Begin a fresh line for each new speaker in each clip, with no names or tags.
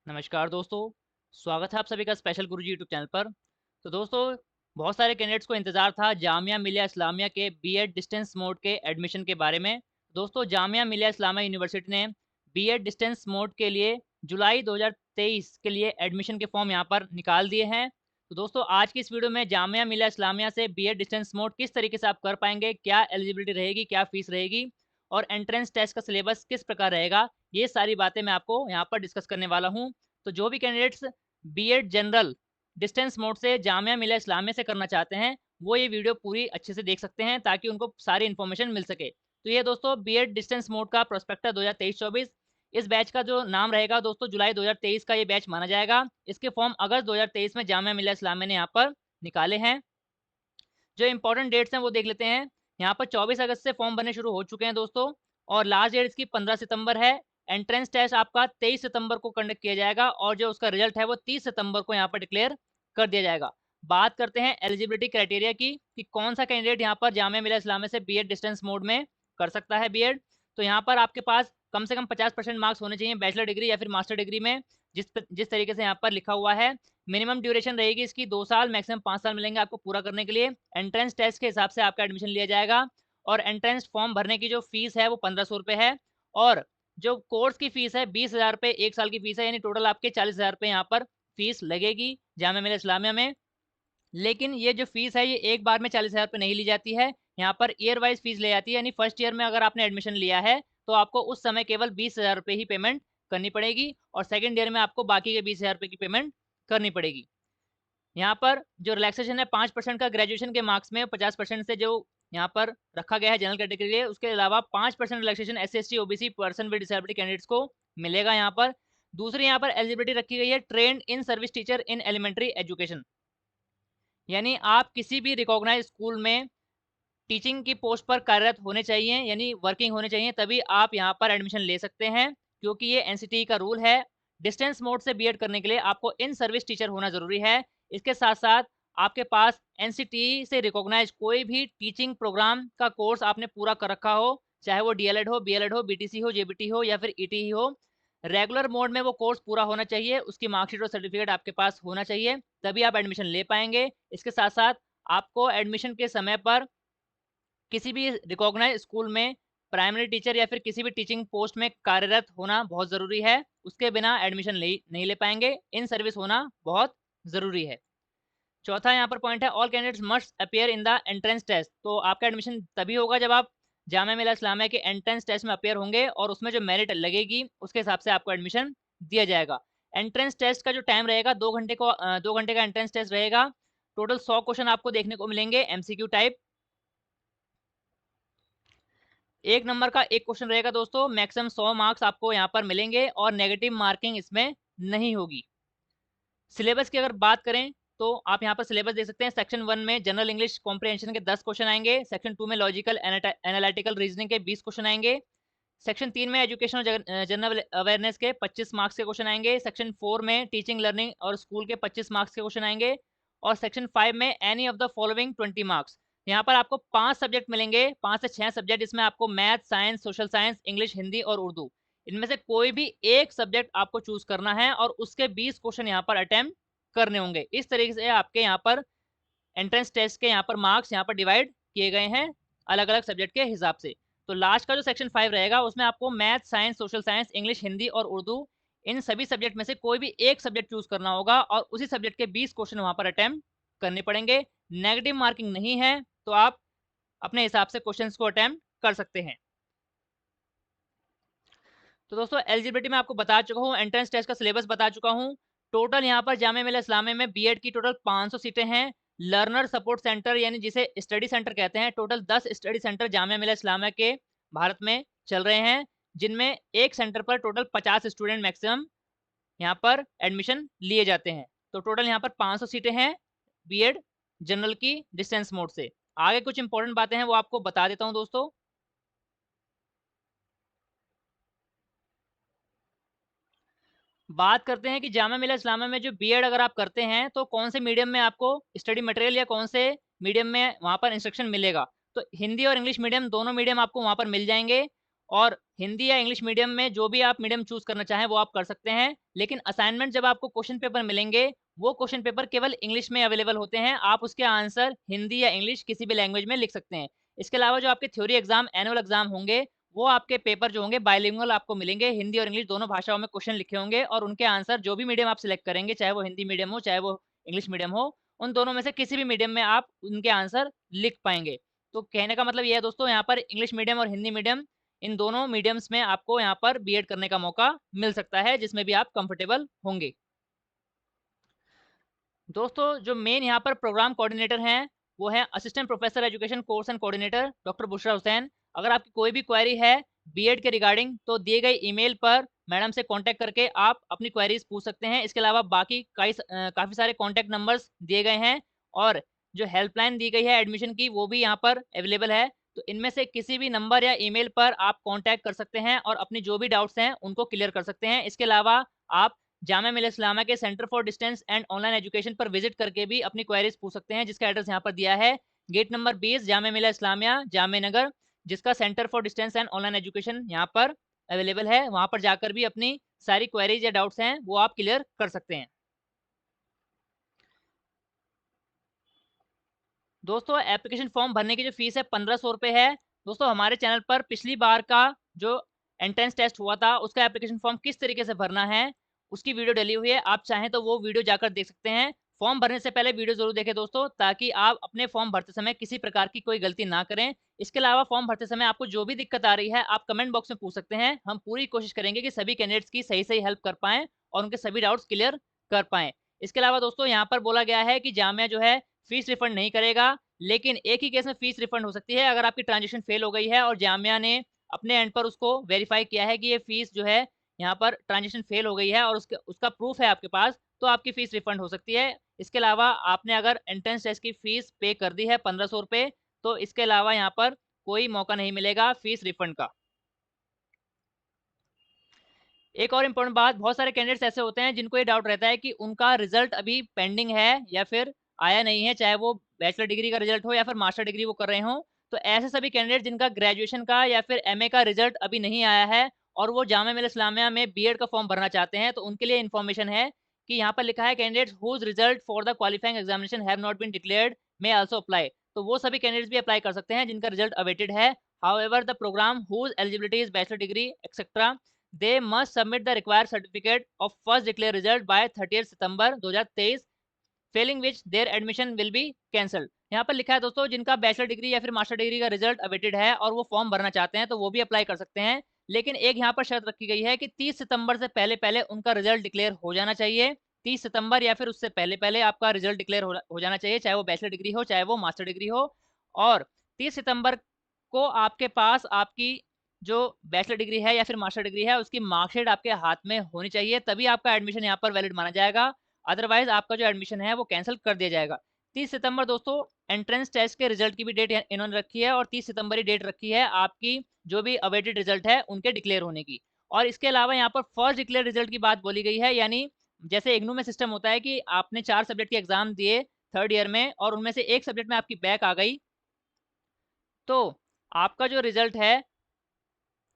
नमस्कार दोस्तों, स्वागत है आप सभी का स्पेशल गुरुजी यूट्यूब चैनल पर। तो दोस्तों, बहुत सारे कैंडिडेट्स को इंतज़ार था जामिया मिलिया इस्लामिया के बीएड डिस्टेंस मोड के एडमिशन के बारे में। दोस्तों, जामिया मिलिया इस्लामिया यूनिवर्सिटी ने बीएड डिस्टेंस मोड के लिए जुलाई 2023 के लिए एडमिशन के फॉर्म यहाँ पर निकाल दिए हैं। तो दोस्तों, आज की इस वीडियो में जामिया मिलिया इस्लामिया से बीएड डिस्टेंस मोड किस तरीके से आप कर पाएंगे, क्या एलिजिबिलिटी रहेगी, क्या फीस रहेगी और एंट्रेंस टेस्ट का सिलेबस किस प्रकार रहेगा, ये सारी बातें मैं आपको यहाँ पर डिस्कस करने वाला हूँ। तो जो भी candidates BEd general distance mode से जामिया मिलिया इस्लामिया से करना चाहते हैं, वो ये वीडियो पूरी अच्छे से देख सकते हैं ताकि उनको सारी इन्फॉर्मेशन मिल सके। तो ये दोस्तों बीएड डिस्टेंस मोड का प्रोस्पेक्टस 2023-24 इस बैच का जो नाम रहेगा दोस्तों जुलाई 2023 का ये बैच माना जाएगा। इसके फॉर्म अगस्त 2023 में जामिया मिलिया इस्लामिया ने यहाँ पर निकाले हैं। जो इंपॉर्टेंट डेट्स हैं वो देख लेते हैं। यहाँ पर 24 अगस्त से फॉर्म बनने शुरू हो चुके हैं दोस्तों और लास्ट डेट इसकी 15 सितंबर है। एंट्रेंस टेस्ट आपका 23 सितंबर को कंडक्ट किया जाएगा और जो उसका रिजल्ट है वो 30 सितंबर को यहाँ पर डिक्लेयर कर दिया जाएगा। बात करते हैं एलिजिबिलिटी क्राइटेरिया की कि कौन सा कैंडिडेट यहाँ पर जामिया मिलिया इस्लामिया से बीएड डिस्टेंस मोड में कर सकता है बीएड। तो यहाँ पर आपके पास कम से कम 50% मार्क्स होने चाहिए बैचलर डिग्री या फिर मास्टर डिग्री में, जिस तरीके से यहाँ पर लिखा हुआ है। मिनिमम ड्यूरेशन रहेगी इसकी 2 साल, मैक्सिमम 5 साल मिलेंगे आपको पूरा करने के लिए। एंट्रेंस टेस्ट के हिसाब से आपका एडमिशन लिया जाएगा और एंट्रेंस फॉर्म भरने की जो फीस है वो 1500 रुपये है और जो कोर्स की फीस है 20,000 रुपये 1 साल की फीस है, यानी टोटल आपके 40,000 रुपये यहाँ पर फीस लगेगी जामिया मिलिया इस्लामिया में। लेकिन ये जो फीस है ये एक बार में 40,000 रुपये नहीं ली जाती है, यहाँ पर ईयर वाइज फीस ले जाती है। यानी फर्स्ट ईयर में अगर आपने एडमिशन लिया है तो आपको उस समय केवल 20,000 रुपये ही पेमेंट करनी पड़ेगी और सेकंड ईयर में आपको बाकी के 20,000 रुपये की पेमेंट करनी पड़ेगी। यहाँ पर जो रिलैक्सेशन है 5% का ग्रेजुएशन के मार्क्स में, 50% से जो यहाँ पर रखा गया है जनरल कैटेगरी के लिए, उसके अलावा 5% relaxation SC/ST OBC person with disability candidates को मिलेगा यहाँ पर। दूसरी यहाँ पर एलिजिबिलिटी रखी गई है trained in service teacher in elementary education, यानी आप किसी भी रिकॉग्नाइज स्कूल में टीचिंग की पोस्ट पर कार्यरत होने चाहिए, यानी वर्किंग होने चाहिए, तभी आप यहाँ पर एडमिशन ले सकते हैं क्योंकि ये एनसीटी का रूल है। डिस्टेंस मोड से बीएड करने के लिए आपको इन सर्विस टीचर होना ज़रूरी है। इसके साथ साथ आपके पास एनसीटी से रिकॉग्नाइज कोई भी टीचिंग प्रोग्राम का कोर्स आपने पूरा कर रखा हो, चाहे वो डीएलएड हो, बीएलएड हो, बीटीसी हो, जेबीटी हो या फिर ईटी हो। रेगुलर मोड में वो कोर्स पूरा होना चाहिए, उसकी मार्कशीट और सर्टिफिकेट आपके पास होना चाहिए, तभी आप एडमिशन ले पाएंगे। इसके साथ साथ आपको एडमिशन के समय पर किसी भी रिकॉग्नाइज स्कूल में प्राइमरी टीचर या फिर किसी भी टीचिंग पोस्ट में कार्यरत होना बहुत ज़रूरी है। उसके बिना एडमिशन नहीं ले पाएंगे, इन सर्विस होना बहुत ज़रूरी है। चौथा यहाँ पर पॉइंट है all candidates must appear in the entrance test. तो आपका एडमिशन तभी होगा जब आप जामिया मिलिया इस्लामिया के एंट्रेंस टेस्ट में अपीयर होंगे और उसमें जो मेरिट लगेगी उसके हिसाब से आपको एडमिशन दिया जाएगा। एंट्रेंस टेस्ट का जो टाइम रहेगा 2 घंटे का एंट्रेंस टेस्ट रहेगा। टोटल 100 क्वेश्चन आपको देखने को मिलेंगे एमसीक्यू टाइप। एक नंबर का एक क्वेश्चन रहेगा दोस्तों, मैक्सिमम 100 मार्क्स आपको यहाँ पर मिलेंगे और नेगेटिव मार्किंग इसमें नहीं होगी। सिलेबस की अगर बात करें तो आप यहाँ पर सिलेबस देख सकते हैं। सेक्शन 1 में जनरल इंग्लिश कॉम्प्रिहेंशन के 10 क्वेश्चन आएंगे। सेक्शन 2 में लॉजिकल एनालिटिकल रीजनिंग के 20 क्वेश्चन आएंगे। सेक्शन 3 में एजुकेशनल जनरल अवेयरनेस के 25 मार्क्स के क्वेश्चन आएंगे। सेक्शन 4 में टीचिंग लर्निंग और स्कूल के 25 मार्क्स के क्वेश्चन आएंगे और सेक्शन 5 में any of the following 20 marks. यहाँ पर आपको 5 सब्जेक्ट मिलेंगे, 5 से 6 सब्जेक्ट। इसमें आपको math, science, social science, English, Hindi और उर्दू, इनमें से कोई भी एक सब्जेक्ट आपको चूज करना है और उसके 20 क्वेश्चन यहाँ पर अटेम्प्ट करने होंगे। इस तरीके से आपके यहाँ पर एंट्रेंस टेस्ट के यहाँ पर मार्क्स यहाँ पर डिवाइड किए गए हैं अलग अलग सब्जेक्ट के हिसाब से। तो लास्ट का जो सेक्शन 5 रहेगा उसमें आपको math, science, social science, English, Hindi और उर्दू, इन सभी सब्जेक्ट में से कोई भी एक सब्जेक्ट चूज करना होगा और उसी सब्जेक्ट के 20 क्वेश्चन वहां पर अटेम्प्ट करने पड़ेंगे। नेगेटिव मार्किंग नहीं है तो आप अपने हिसाब से क्वेश्चंस को अटेम्प्ट कर सकते हैं। तो दोस्तों एलिजिबिलिटी मैं आपको बता चुका हूँ, एंट्रेंस टेस्ट का सिलेबस बता चुका हूँ। टोटल यहाँ पर जामिया मिलिया इस्लामिया में बीएड की टोटल 500 सीटें हैं। लर्नर सपोर्ट सेंटर यानी जिसे स्टडी सेंटर कहते हैं, total 10 study centre Jamia Millia Islamia के भारत में चल रहे हैं, जिनमें एक सेंटर पर टोटल 50 स्टूडेंट मैक्सिमम यहाँ पर एडमिशन लिए जाते हैं। तो टोटल यहाँ पर 500 सीटें हैं बीएड जनरल की डिस्टेंस मोड से। आगे कुछ इंपॉर्टेंट बातें हैं वो आपको बता देता हूँ दोस्तों। बात करते हैं कि जामिया मिलिया इस्लामिया में जो बीएड अगर आप करते हैं तो कौन से मीडियम में आपको स्टडी मटेरियल या कौन से मीडियम में वहाँ पर इंस्ट्रक्शन मिलेगा। तो हिंदी और इंग्लिश मीडियम, दोनों मीडियम आपको वहाँ पर मिल जाएंगे और हिंदी या इंग्लिश मीडियम में जो भी आप मीडियम चूज़ करना चाहें वो आप कर सकते हैं। लेकिन असाइनमेंट जब आपको क्वेश्चन पेपर मिलेंगे, वो क्वेश्चन पेपर केवल इंग्लिश में अवेलेबल होते हैं। आप उसके आंसर हिंदी या इंग्लिश किसी भी लैंग्वेज में लिख सकते हैं। इसके अलावा जो आपके थ्योरी एग्ज़ाम, एनुअल एग्ज़ाम होंगे, वो आपके पेपर जो होंगे बाइलिंगुअल आपको मिलेंगे। हिंदी और इंग्लिश दोनों भाषाओं में क्वेश्चन लिखे होंगे और उनके आंसर जो भी मीडियम आप सिलेक्ट करेंगे, चाहे वो हिंदी मीडियम हो, चाहे वो इंग्लिश मीडियम हो, उन दोनों में से किसी भी मीडियम में आप उनके आंसर लिख पाएँगे। तो कहने का मतलब ये है दोस्तों, यहाँ पर इंग्लिश मीडियम और हिंदी मीडियम, इन दोनों मीडियम्स में आपको यहाँ पर बीएड करने का मौका मिल सकता है, जिसमें भी आप कंफर्टेबल होंगे। दोस्तों, जो मेन यहाँ पर प्रोग्राम कोऑर्डिनेटर हैं, वो हैं assistant professor education course and coordinator doctor Bushra Hussain. अगर आपकी कोई भी क्वेरी है बीएड के रिगार्डिंग, तो दिए गए ईमेल पर मैडम से कॉन्टैक्ट करके आप अपनी क्वेरीज पूछ सकते हैं। इसके अलावा बाकी काफ़ी सारे कॉन्टैक्ट नंबर्स दिए गए हैं और जो हेल्पलाइन दी गई है एडमिशन की, वो भी यहाँ पर अवेलेबल है। तो इनमें से किसी भी नंबर या ईमेल पर आप कॉन्टैक्ट कर सकते हैं और अपनी जो भी डाउट्स हैं, उनको क्लियर कर सकते हैं। इसके अलावा आप जामिया मिलिया इस्लामिया के centre for distance and online education पर विजिट करके भी अपनी क्वेरीज पूछ सकते हैं, जिसका एड्रेस यहाँ पर दिया है। गेट नंबर 20, जामिया मिलिया इस्लामिया, जामिया नगर, जिसका centre for distance and online education यहाँ पर अवेलेबल है। वहाँ पर जाकर भी अपनी सारी क्वेरीज या डाउट्स हैं, वो आप क्लियर कर सकते हैं। दोस्तों, एप्लीकेशन फॉर्म भरने की जो फीस है 1500 रुपये है। दोस्तों, हमारे चैनल पर पिछली बार का जो एंट्रेंस टेस्ट हुआ था, उसका एप्लीकेशन फॉर्म किस तरीके से भरना है, उसकी वीडियो डली हुई है। आप चाहें तो वो वीडियो जाकर देख सकते हैं। फॉर्म भरने से पहले वीडियो ज़रूर देखें दोस्तों, ताकि आप अपने फॉर्म भरते समय किसी प्रकार की कोई गलती ना करें। इसके अलावा फॉर्म भरते समय आपको जो भी दिक्कत आ रही है, आप कमेंट बॉक्स में पूछ सकते हैं। हम पूरी कोशिश करेंगे कि सभी कैंडिडेट्स की सही-सही हेल्प कर पाएँ और उनके सभी डाउट्स क्लियर कर पाएँ। इसके अलावा दोस्तों, यहाँ पर बोला गया है कि जामिया जो है फीस रिफंड नहीं करेगा, लेकिन एक ही केस में फीस रिफंड हो सकती है, अगर आपकी ट्रांज़ैक्शन फेल हो गई है और जामिया ने अपने एंड पर उसको वेरीफ़ाई किया है कि ये फीस जो है यहाँ पर ट्रांज़ैक्शन फेल हो गई है और उसका प्रूफ़ है आपके पास, तो आपकी फीस रिफंड हो सकती है। इसके अलावा आपने अगर एंट्रेंस टेस्ट की फीस पे कर दी है 1500 रुपए, तो इसके अलावा यहाँ पर कोई मौका नहीं मिलेगा फीस रिफंड का। एक और इम्पोर्टेंट बात, बहुत सारे कैंडिडेट्स ऐसे होते हैं जिनको ये डाउट रहता है कि उनका रिजल्ट अभी पेंडिंग है या फिर आया नहीं है, चाहे वो बैचलर डिग्री का रिजल्ट हो या फिर मास्टर डिग्री वो कर रहे हों। तो ऐसे सभी कैंडिडेट जिनका ग्रेजुएशन का या फिर एमए का रिजल्ट अभी नहीं आया है और वो जामिया मिलिया इस्लामिया में बीएड का फॉर्म भरना चाहते हैं, तो उनके लिए इन्फॉर्मेशन है कि यहाँ पर लिखा है candidates whose result for the qualifying examination have not been declared may also apply. तो वो सभी कैंडिडेट्स भी अप्लाई कर सकते हैं जिनका रिजल्ट अवेटेड है। However the programme whose eligibility is bachelor degree etcetera, they must submit the required certificate of first declared result by 30th September 2023, Fehling which there admission will be cancelled. यहाँ पर लिखा है दोस्तों, जिनका bachelor degree या फिर master degree का result awaited है और वो फॉर्म भरना चाहते हैं, तो वो भी अप्लाई कर सकते हैं। लेकिन एक यहाँ पर शर्त रखी गई है कि 30 सितंबर से पहले पहले उनका रिजल्ट डिक्लेयर हो जाना चाहिए। 30 सितंबर या फिर उससे पहले पहले आपका रिजल्ट डिक्लेयर हो जाना चाहिए, चाहे वो बैचलर डिग्री हो चाहे वो मास्टर डिग्री हो। और 30 सितंबर को आपके पास आपकी जो बैचलर डिग्री है या फिर मास्टर डिग्री है, उसकी मार्कशीट आपके हाथ में होनी चाहिए, तभी आपका एडमिशन यहाँ पर वैलिड माना जाएगा। अदरवाइज आपका जो एडमिशन है वो कैंसिल कर दिया जाएगा। 30 सितंबर दोस्तों एंट्रेंस टेस्ट के रिजल्ट की भी डेट इन्होंने रखी है और 30 सितंबर ही डेट रखी है आपकी जो भी अवेटेड रिजल्ट है उनके डिक्लेयर होने की। और इसके अलावा यहाँ पर फर्स्ट डिक्लेयर रिजल्ट की बात बोली गई है, यानी जैसे इग्नू में सिस्टम होता है कि आपने 4 सब्जेक्ट के एग्जाम दिए थर्ड ईयर में और उनमें से एक सब्जेक्ट में आपकी बैक आ गई, तो आपका जो रिजल्ट है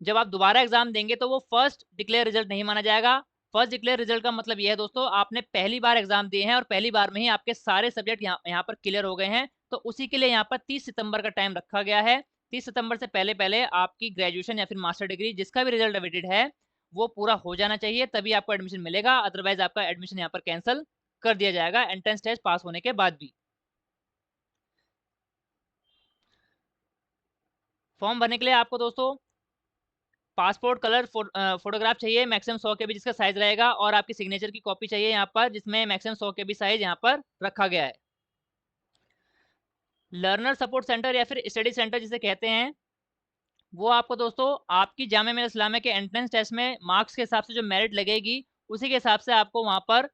जब आप दोबारा एग्जाम देंगे तो वो फर्स्ट डिक्लेयर रिजल्ट नहीं माना जाएगा। फर्स्ट डिक्लेयर रिजल्ट का मतलब ये है दोस्तों, आपने पहली बार एग्जाम दिए हैं और पहली बार में ही आपके सारे सब्जेक्ट यहाँ पर क्लियर हो गए हैं, तो उसी के लिए यहाँ पर 30 सितंबर का टाइम रखा गया है। 30 सितंबर से पहले पहले आपकी ग्रेजुएशन या फिर मास्टर डिग्री जिसका भी रिजल्ट अवेटेड है वो पूरा हो जाना चाहिए, तभी आपको एडमिशन मिलेगा। अदरवाइज आपका एडमिशन यहाँ पर कैंसिल कर दिया जाएगा एंट्रेंस टेस्ट पास होने के बाद भी। फॉर्म भरने के लिए आपको दोस्तों पासपोर्ट कलर फोटोग्राफ चाहिए मैक्सिमम 100 केबी जिसका साइज रहेगा, और आपकी सिग्नेचर की कॉपी चाहिए यहाँ पर जिसमें मैक्सिमम 100 केबी साइज यहाँ पर रखा गया है। लर्नर सपोर्ट सेंटर या फिर स्टडी सेंटर जिसे कहते हैं, वो आपको दोस्तों आपकी जामिया मिलिया इस्लामिया के एंट्रेंस टेस्ट में मार्क्स के हिसाब से जो मेरिट लगेगी उसी के हिसाब से आपको वहाँ पर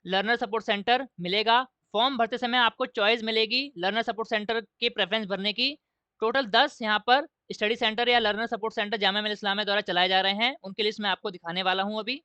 लर्नर सपोर्ट सेंटर मिलेगा। फॉर्म भरते समय आपको चॉइस मिलेगी लर्नर सपोर्ट सेंटर के प्रेफरेंस भरने की। टोटल 10 यहाँ पर स्टडी सेंटर या learner support centre Jamia Millia Islamia द्वारा चलाए जा रहे हैं, उनकी लिस्ट मैं आपको दिखाने वाला हूँ अभी।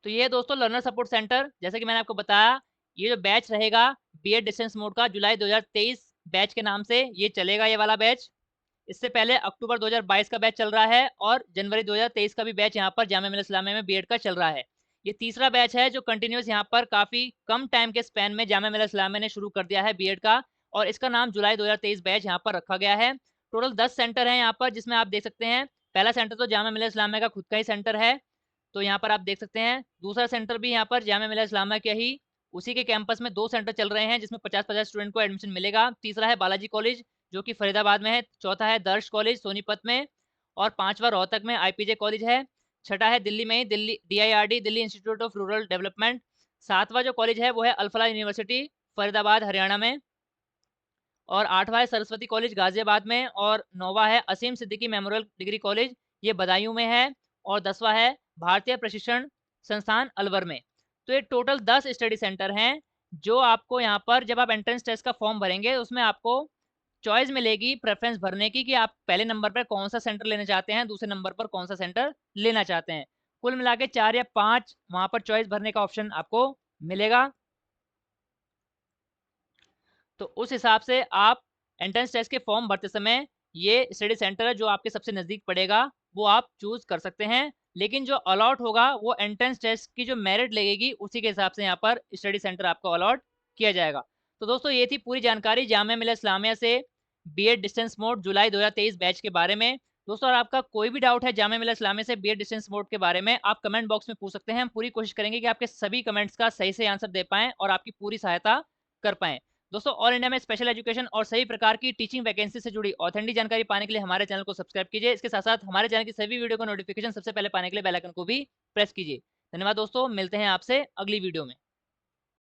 तो ये है दोस्तों लर्नर सपोर्ट सेंटर, जैसे कि मैंने आपको बताया, ये जो बैच रहेगा बीएड डिस्टेंस मोड का जुलाई 2023 बैच के नाम से ये चलेगा, ये वाला बैच। इससे पहले अक्टूबर 2022 का बैच चल रहा है और जनवरी 2023 का भी बैच यहाँ पर जामिया मिल्लिया इस्लामिया में बीएड का चल रहा है। ये तीसरा बैच है जो कंटिन्यूस यहाँ पर काफ़ी कम टाइम के स्पैन में जामिया मिल्लिया इस्लामिया ने शुरू कर दिया है बीएड का, और इसका नाम जुलाई 2023 बैच यहाँ पर रखा गया है। टोटल 10 सेंटर हैं यहाँ पर, जिसमें आप देख सकते हैं पहला सेंटर तो जामिया मिल्लिया इस्लामिया का खुद का ही सेंटर है, तो यहाँ पर आप देख सकते हैं। दूसरा सेंटर भी यहाँ पर जामिया मिल्लिया इस्लामिया के ही उसी के कैंपस में 2 सेंटर चल रहे हैं, जिसमें 50-50 स्टूडेंट को एडमिशन मिलेगा। तीसरा है बालाजी कॉलेज जो कि फरीदाबाद में है, चौथा है दर्श कॉलेज सोनीपत में, और पांचवा रोहतक में आईपीजे कॉलेज है। छठा है दिल्ली में ही Delhi DIRD Delhi institute of rural development. सातवां जो कॉलेज है वो है अल फलाह यूनिवर्सिटी फरीदाबाद हरियाणा में, और आठवां है सरस्वती कॉलेज गाजियाबाद में, और नौवां है असीम सिद्दीकी मेमोरियल डिग्री कॉलेज, ये बदायूं में है, और 10वां है भारतीय प्रशिक्षण संस्थान अलवर में। तो ये टोटल 10 स्टडी सेंटर हैं जो आपको यहाँ पर जब आप एंट्रेंस टेस्ट का फॉर्म भरेंगे उसमें आपको चॉइस मिलेगी प्रेफरेंस भरने की कि आप पहले नंबर पर कौन सा सेंटर लेना चाहते हैं, दूसरे नंबर पर कौन सा सेंटर लेना चाहते हैं। कुल मिला के 4 या 5 वहाँ पर चॉइस भरने का ऑप्शन आपको मिलेगा। तो उस हिसाब से आप एंट्रेंस टेस्ट के फॉर्म भरते समय ये स्टडी सेंटर जो आपके सबसे नज़दीक पड़ेगा वो आप चूज़ कर सकते हैं, लेकिन जो अलॉट होगा वो एंट्रेंस टेस्ट की जो मेरिट लगेगी उसी के हिसाब से यहाँ पर स्टडी सेंटर आपको अलॉट किया जाएगा। तो दोस्तों ये थी पूरी जानकारी जामिया मिल्लिया इस्लामिया से बीएड डिस्टेंस मोड जुलाई 2023 बैच के बारे में। दोस्तों अगर आपका कोई भी डाउट है जामिया मिल्लिया इस्लामिया से बीएड डिस्टेंस मोड के बारे में, आप कमेंट बॉक्स में पूछ सकते हैं। हम पूरी कोशिश करेंगे कि आपके सभी कमेंट्स का सही से आंसर दे पाएँ और आपकी पूरी सहायता कर पाएँ। दोस्तों ऑल इंडिया में स्पेशल एजुकेशन और सभी प्रकार की टीचिंग वैकेंसी से जुड़ी ऑथेंटिक जानकारी पाने के लिए हमारे चैनल को सब्सक्राइब कीजिए। इसके साथ साथ हमारे चैनल की सभी वीडियो का नोटिफिकेशन सबसे पहले पाने के लिए बेल आइकन को भी प्रेस कीजिए। धन्यवाद दोस्तों, मिलते हैं आपसे अगली वीडियो में।